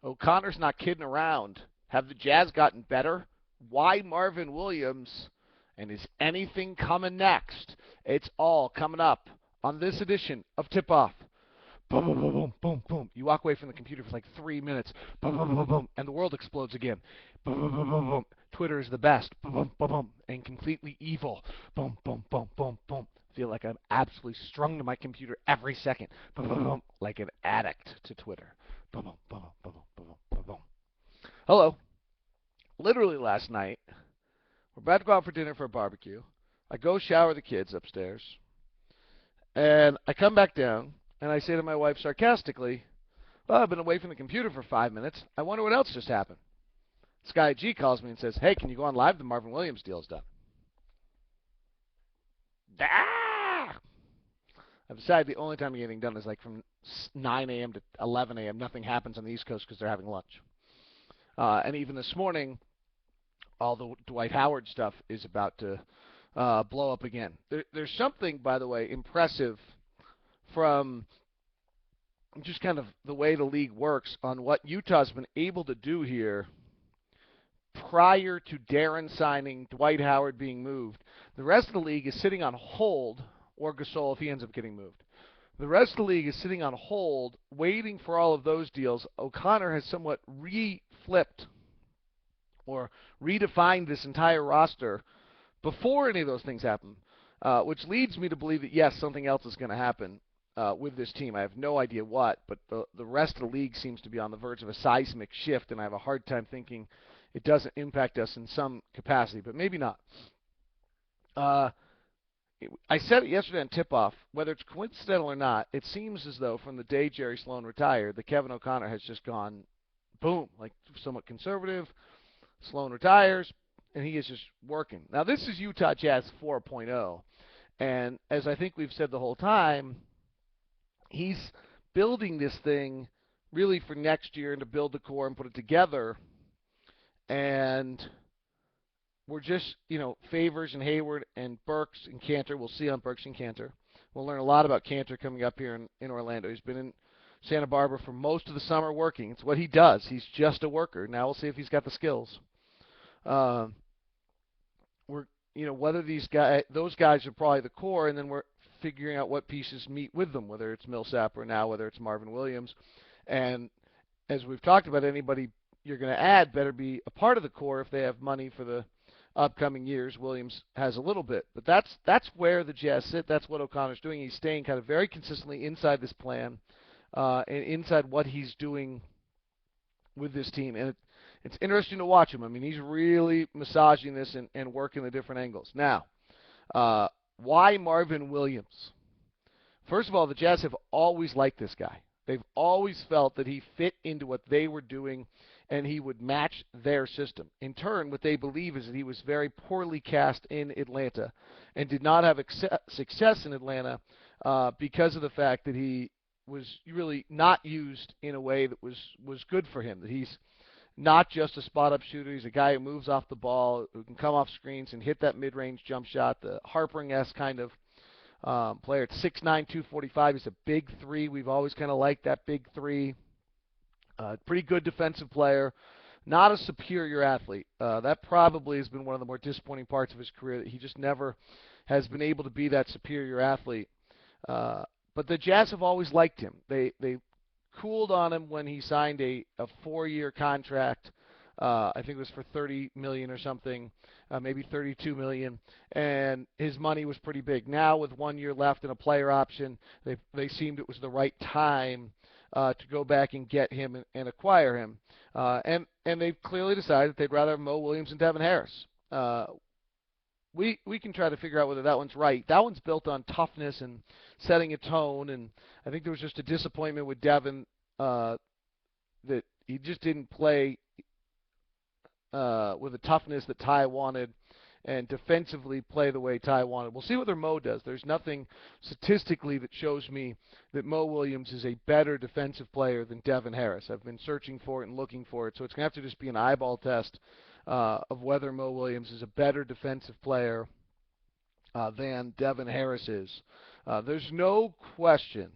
O'Connor's not kidding around. Have the Jazz gotten better? Why Marvin Williams? And is anything coming next? It's all coming up on this edition of Tip Off. Boom, boom, boom, boom, boom, boom. You walk away from the computer for like 3 minutes. Boom, boom, boom, boom, and the world explodes again. Boom, boom, boom, boom, boom. Twitter is the best. Boom, boom, boom, boom, and completely evil. Boom, boom, boom, boom, boom. Feel like I'm absolutely strung to my computer every second. Boom, boom, boom, like an addict to Twitter. Boom, boom, boom, boom, boom, boom, boom, boom. Hello. Literally last night, we're about to go out for dinner for a barbecue. I go shower the kids upstairs, and I come back down, and I say to my wife sarcastically, well, I've been away from the computer for 5 minutes. I wonder what else just happened. This guy at G calls me and says, hey, can you go on live? The Marvin Williams deal is done. Ah! I've decided the only time to get anything done is like from 9 a.m. to 11 a.m. Nothing happens on the East Coast because they're having lunch. And even this morning, all the Dwight Howard stuff is about to blow up again. There's something, by the way, impressive from just kind of the way the league works on what Utah's been able to do here prior to Darren signing, Dwight Howard being moved. The rest of the league is sitting on hold, or Gasol if he ends up getting moved. The rest of the league is sitting on hold, waiting for all of those deals. O'Connor has somewhat reflipped or redefined this entire roster before any of those things happen, which leads me to believe that, yes, something else is going to happen with this team. I have no idea what, but the rest of the league seems to be on the verge of a seismic shift, and I have a hard time thinking it doesn't impact us in some capacity, but maybe not. I said it yesterday on Tip-Off, whether it's coincidental or not, it seems as though from the day Jerry Sloan retired, that Kevin O'Connor has just gone boom, like somewhat conservative. Sloan retires, and he is just working. Now, this is Utah Jazz 4.0, and as I think we've said the whole time, he's building this thing really for next year and to build the core and put it together, and we're just, Favors and Hayward and Burks and Cantor. We'll see on Burks and Cantor. We'll learn a lot about Cantor coming up here in Orlando. He's been in Santa Barbara for most of the summer working. It's what he does. He's just a worker. Now we'll see if he's got the skills. Whether those guys are probably the core, and then we're figuring out what pieces meet with them, whether it's Millsap or now whether it's Marvin Williams. And as we've talked about, anybody you're going to add better be a part of the core if they have money for the upcoming years. Williams has a little bit, but that's where the Jazz sit. That's what O'Connor's doing. He's staying kind of very consistently inside this plan and inside what he's doing with this team. And it's interesting to watch him. I mean, he's really massaging this and working the different angles. Now, why Marvin Williams? First of all, the Jazz have always liked this guy. They've always felt that he fit into what they were doing and he would match their system. In turn, what they believe is that he was very poorly cast in Atlanta and did not have success in Atlanta because of the fact that he was really not used in a way that was good for him, that he's not just a spot-up shooter. He's a guy who moves off the ball, who can come off screens and hit that mid-range jump shot, the Harpering-esque kind of player. At 6'9", 245, he's a big three. We've always kind of liked that big three. Pretty good defensive player. Not a superior athlete. That probably has been one of the more disappointing parts of his career, that he just never has been able to be that superior athlete. But the Jazz have always liked him. They cooled on him when he signed a 4-year contract. I think it was for $30 million or something, maybe $32 million, and his money was pretty big. Now, with 1 year left and a player option, they seemed it was the right time to go back and get him and acquire him. And they've clearly decided that they'd rather have Mo Williams and Devin Harris. We can try to figure out whether that one's right. That one's built on toughness and setting a tone, and I think there was just a disappointment with Devin that he just didn't play with the toughness that Ty wanted and defensively play the way Ty wanted. We'll see whether Mo does. There's nothing statistically that shows me that Mo Williams is a better defensive player than Devin Harris. I've been searching for it and looking for it, so it's going to have to just be an eyeball test of whether Mo Williams is a better defensive player than Devin Harris is. There's no question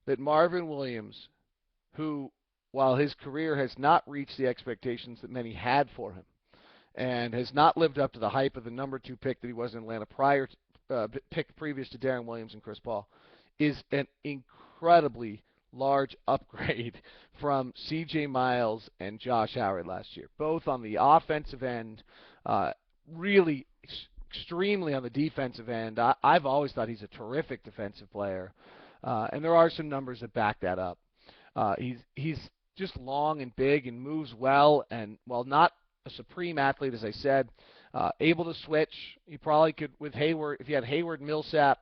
that Marvin Williams, who while his career has not reached the expectations that many had for him, and has not lived up to the hype of the number 2 pick that he was in Atlanta pick previous to Darren Williams and Chris Paul, is an incredibly large upgrade from C.J. Miles and Josh Howard last year, both on the offensive end, really extremely on the defensive end. I've always thought he's a terrific defensive player, and there are some numbers that back that up. He's just long and big and moves well, and while not a supreme athlete, as I said, able to switch. You probably could, with Hayward, if you had Hayward, Millsap,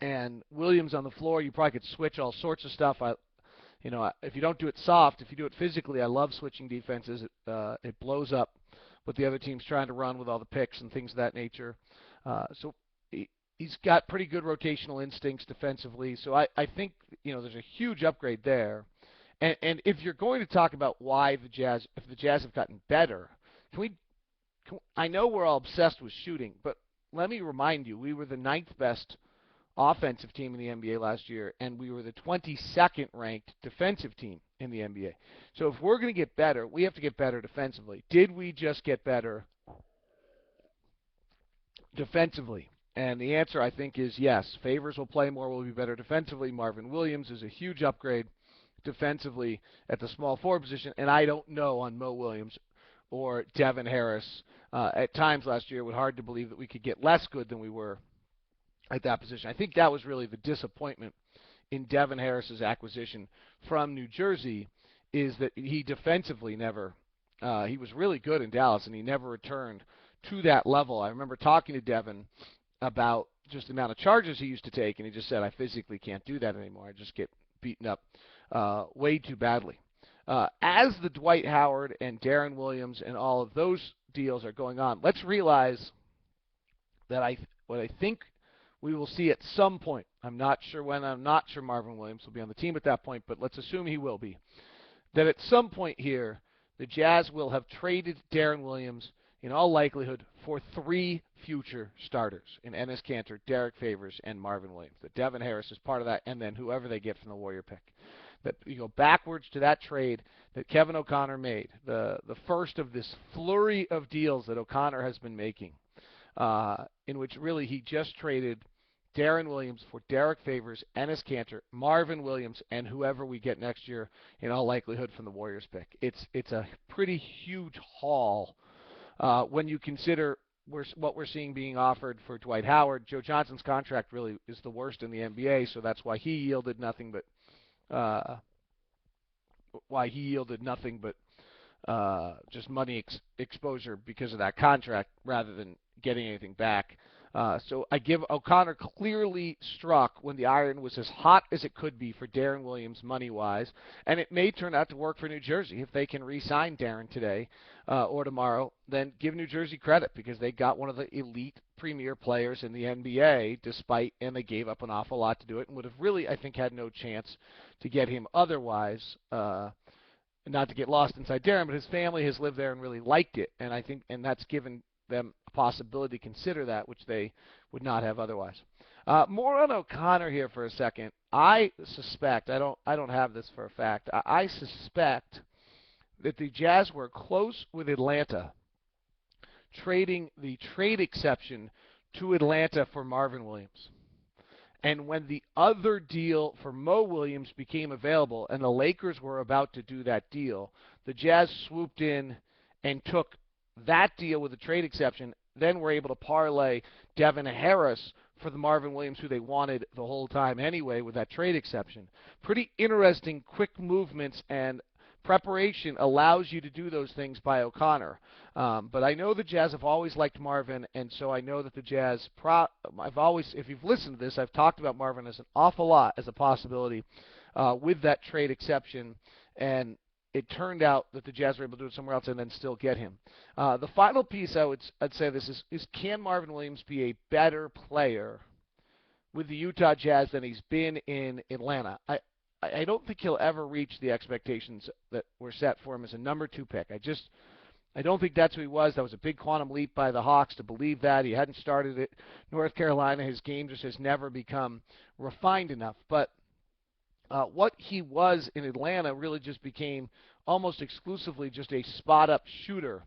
and Williams on the floor, you probably could switch all sorts of stuff. If you don't do it soft, if you do it physically, I love switching defenses. It blows up what the other team's trying to run with all the picks and things of that nature. So he's got pretty good rotational instincts defensively. So I think there's a huge upgrade there. And if you're going to talk about why if the Jazz have gotten better, I know we're all obsessed with shooting, but let me remind you, we were the 9th best offensive team in the NBA last year, and we were the 22nd ranked defensive team in the NBA. So if we're going to get better, we have to get better defensively. Did we just get better defensively? And the answer, I think, is yes. Favors will play more, will be better defensively. Marvin Williams is a huge upgrade defensively at the small forward position, and I don't know on Mo Williams or Devin Harris. At times last year, it was hard to believe that we could get less good than we were at that position. I think that was really the disappointment in Devin Harris's acquisition from New Jersey, is that he defensively never he was really good in Dallas, and he never returned to that level. I remember talking to Devin about just the amount of charges he used to take, and he just said, I physically can't do that anymore. I just get beaten up way too badly. As the Dwight Howard and Darren Williams and all of those deals are going on, let's realize that what I think we will see at some point, I'm not sure when, I'm not sure Marvin Williams will be on the team at that point, but let's assume he will be, that at some point here, the Jazz will have traded Darren Williams, in all likelihood, for 3 future starters in Enes Kanter, Derek Favors, and Marvin Williams. That Devin Harris is part of that, and then whoever they get from the Warrior pick. That you go backwards to that trade that Kevin O'Connor made, the first of this flurry of deals that O'Connor has been making, in which really he just traded Darren Williams for Derek Favors, Enes Kanter, Marvin Williams, and whoever we get next year, in all likelihood, from the Warriors pick. It's a pretty huge haul when you consider what we're seeing being offered for Dwight Howard. Joe Johnson's contract really is the worst in the NBA, so that's why he yielded nothing but just money exposure because of that contract rather than getting anything back. So I give O'Connor clearly struck when the iron was as hot as it could be for Darren Williams money-wise, and it may turn out to work for New Jersey. If they can re-sign Darren today or tomorrow, then give New Jersey credit because they got one of the elite premier players in the NBA and they gave up an awful lot to do it and would have really, I think, had no chance to get him otherwise. Not to get lost inside Darren, but his family has lived there and really liked it, and that's given them a possibility to consider that, which they would not have otherwise. More on O'Connor here for a second. I suspect, I don't have this for a fact, I suspect that the Jazz were close with Atlanta, trading the trade exception to Atlanta for Marvin Williams. And when the other deal for Mo Williams became available and the Lakers were about to do that deal, the Jazz swooped in and took that deal with a trade exception, then were able to parlay Devin Harris for the Marvin Williams who they wanted the whole time anyway with that trade exception. Pretty interesting quick movements, and preparation allows you to do those things by O'Connor. But I know the Jazz have always liked Marvin, and so I know that the Jazz, if you've listened to this, I've talked about Marvin as an awful lot as a possibility with that trade exception, and it turned out that the Jazz were able to do it somewhere else and then still get him. The final piece I'd say this is can Marvin Williams be a better player with the Utah Jazz than he's been in Atlanta? I don't think he'll ever reach the expectations that were set for him as a number 2 pick. I don't think that's who he was. That was a big quantum leap by the Hawks to believe that. He hadn't started at North Carolina. His game just has never become refined enough. But What he was in Atlanta really just became almost exclusively just a spot-up shooter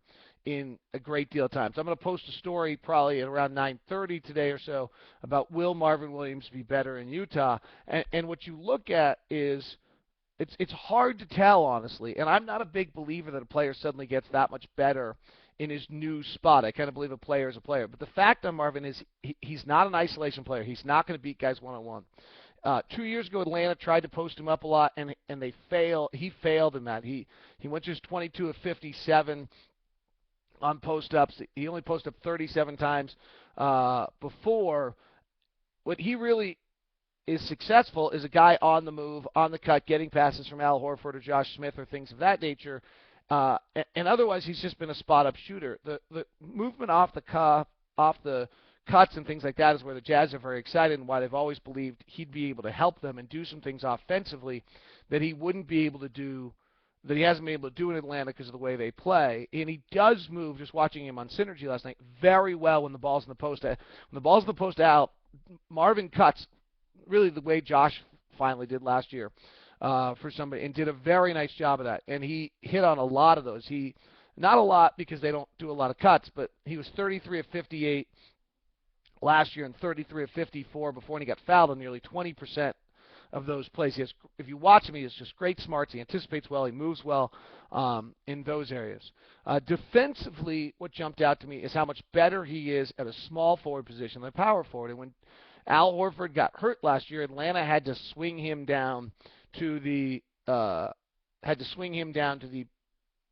in a great deal of times. I'm going to post a story probably at around 9:30 today or so about will Marvin Williams be better in Utah, and what you look at is it's hard to tell, honestly. And I'm not a big believer that a player suddenly gets that much better in his new spot. I kind of believe a player is a player. But the fact on Marvin is he's not an isolation player. He's not going to beat guys one-on-one. 2 years ago, Atlanta tried to post him up a lot, and they failed. He failed in that. He went just 22 of 57 on post ups. He only posted up 37 times before. What he really is successful is a guy on the move, on the cut, getting passes from Al Horford or Josh Smith or things of that nature. And otherwise, he's just been a spot-up shooter. The movement off the cuts and things like that is where the Jazz are very excited and why they've always believed he'd be able to help them and do some things offensively that he wouldn't be able to do, that he hasn't been able to do in Atlanta because of the way they play. And he does move, just watching him on Synergy last night, very well when the ball's in the post. When the ball's in the post out, Marvin cuts really the way Josh finally did last year for somebody, and did a very nice job of that. And he hit on a lot of those. Not a lot because they don't do a lot of cuts, but he was 33 of 58 last year and 33 of 54 before, and he got fouled on nearly 20% of those plays. If you watch him, he has just great smarts. He anticipates well. He moves well in those areas. Defensively, what jumped out to me is how much better he is at a small forward position than power forward. And when Al Horford got hurt last year, Atlanta had to swing him down to the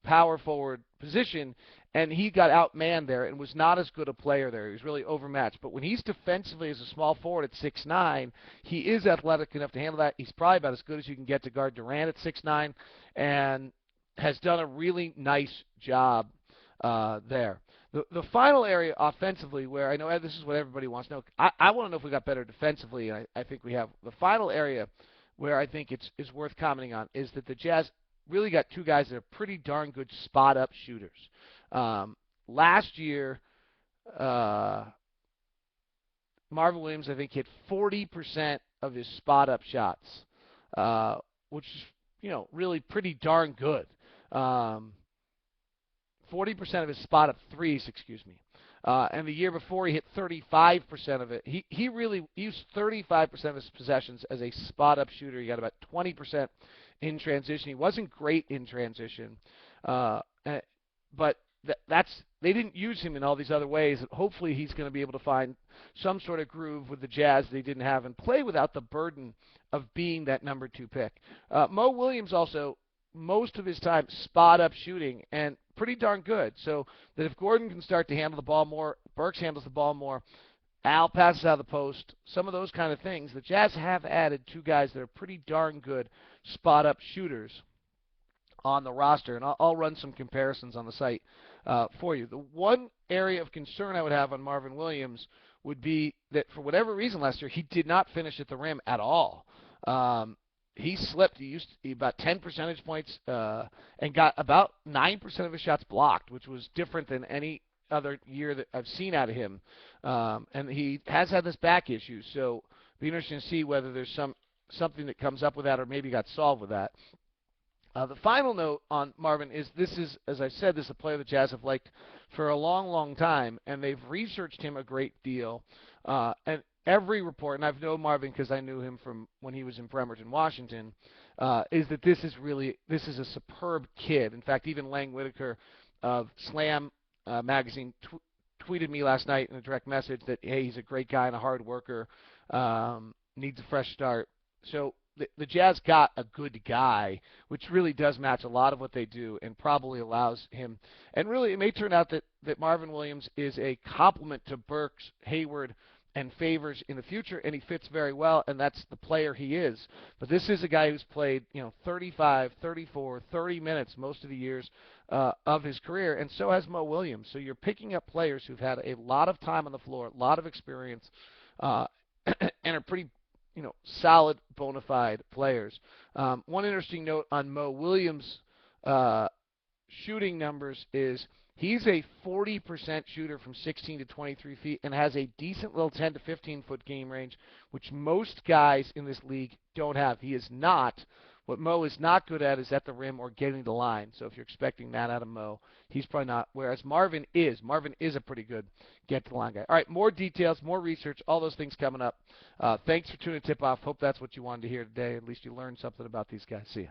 power forward position, and he got outmanned there and was not as good a player there. He was really overmatched. But when he's defensively as a small forward at 6'9", he is athletic enough to handle that. He's probably about as good as you can get to guard Durant at 6'9", and has done a really nice job there. The final area offensively, where I know this is what everybody wants to know, I want to know if we got better defensively, and I think we have. The final area where I think it's worth commenting on is that the Jazz really got two guys that are pretty darn good spot-up shooters. Last year, Marvin Williams, I think, hit 40% of his spot-up shots, which is, really pretty darn good. 40% of his spot-up threes, and the year before he hit 35% of it. He really used 35% of his possessions as a spot-up shooter. He got about 20% in transition. He wasn't great in transition, but they didn't use him in all these other ways. Hopefully he's going to be able to find some sort of groove with the Jazz they didn't have and play without the burden of being that number 2 pick. Mo Williams also, most of his time, spot-up shooting, and pretty darn good. So that if Gordon can start to handle the ball more, Burks handles the ball more, Al passes out of the post, some of those kind of things, the Jazz have added two guys that are pretty darn good spot-up shooters on the roster. And I'll run some comparisons on the site for you. The one area of concern I would have on Marvin Williams would be that for whatever reason last year, he did not finish at the rim at all. He slipped. He used about 10 percentage points and got about 9% of his shots blocked, which was different than any other year that I've seen out of him. And he has had this back issue, so it'll be interesting to see whether there's something that comes up with that or maybe got solved with that. The final note on Marvin is this is, as I said, this is a player the Jazz have liked for a long, long time, and they've researched him a great deal. And every report, and I've known Marvin because I knew him from when he was in Bremerton, Washington, is that this is a superb kid. In fact, even Lang Whitaker of Slam magazine tweeted me last night in a direct message that, hey, he's a great guy and a hard worker, needs a fresh start. So the Jazz got a good guy, which really does match a lot of what they do and probably allows him. And really, it may turn out that Marvin Williams is a complement to Burks, Hayward, and Favors in the future, and he fits very well, and that's the player he is. But this is a guy who's played, 35, 34, 30 minutes most of the years of his career, and so has Mo Williams. So you're picking up players who've had a lot of time on the floor, a lot of experience, and are pretty solid, bona fide players. One interesting note on Mo Williams' shooting numbers is he's a 40% shooter from 16 to 23 feet and has a decent little 10 to 15 foot game range, which most guys in this league don't have. He is not. What Mo is not good at is at the rim or getting the line. So if you're expecting that out of Mo, he's probably not. Whereas Marvin is. Marvin is a pretty good get to the line guy. All right, more details, more research, all those things coming up. Thanks for tuning Tip Off. Hope that's what you wanted to hear today. At least you learned something about these guys. See ya.